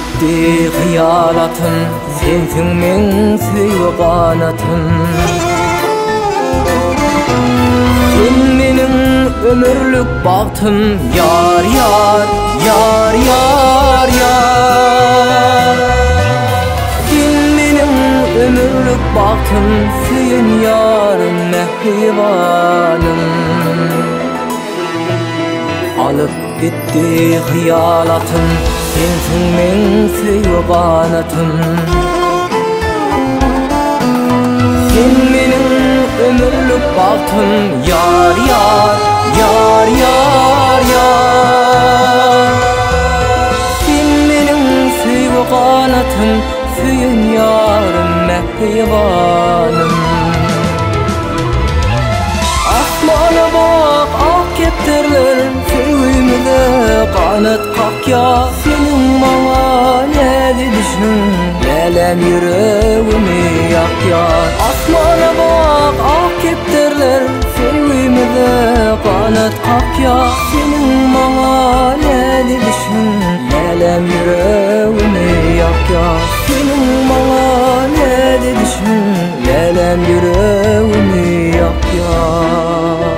gitti hiyalatım, sensin men söýge kanatım. Sen menin ömürlük baktım, yar yar, yar yar yar. Sen menin ömürlük baktım, süýen yarım mehribanım. Alıp gitti hiyalatım, sensin men söýge kanatım. Sen menin ömürlük baktım, yar yar, yar yar yar. Sen menin söýge kanatım, süýen yarım mehribanım. Asmana bak, ak kepterler, söýümde kanat kakya. Senin maňa näde düşün, elem yüregimi yakýar. Asmana bak, ak kepterler, söýümde kanat kakya. Senin maňa näde düşün, elem yüregimi yakýar. Senin maňa näde düşün, elem yüregimi yakýar.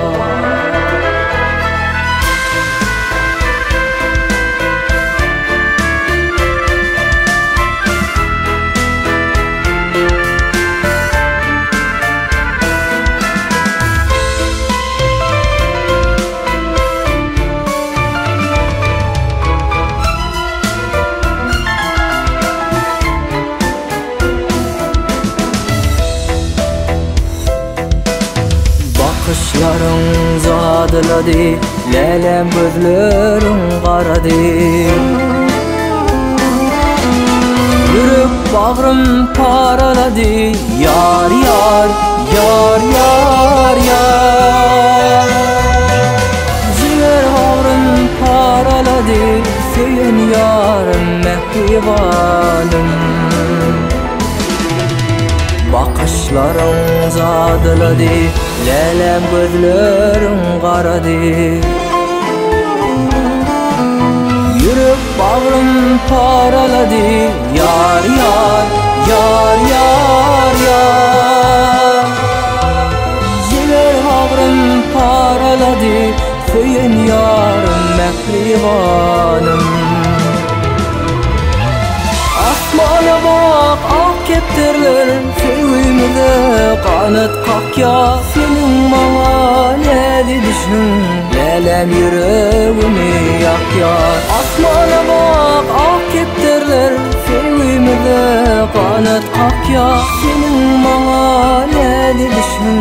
Bakışlarың zadylady, lelem gözleriň garady. Yürek bagrym paralady, yar yar, yar yar yar. Jiger bagrym paralady, söýen yarym mehribanım. Bakışlarың zadylady, lelem gözleriň garady. Yürek bagrym paralady, yar yar, yar yar yar. Jiger bagrym paralady, söýen yarym mehribanım. Asmana bak, ak kepterler, söýümde kanat kakya. Senin maňa näde düşün, elem yüregimi yakýar. Asmana bak, ak kepterler, söýümde kanat kakya. Senin maňa näde düşün,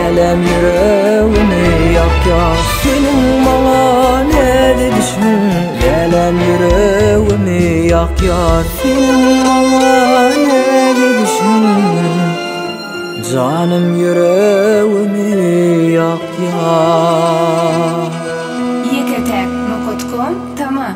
elem yüregimi yakýar. Senin maňa näde düşün, elem yüregimi yakýar. Senin maňa näde düşün, canım yüreğimi yakýar. Yeketek.com tamam.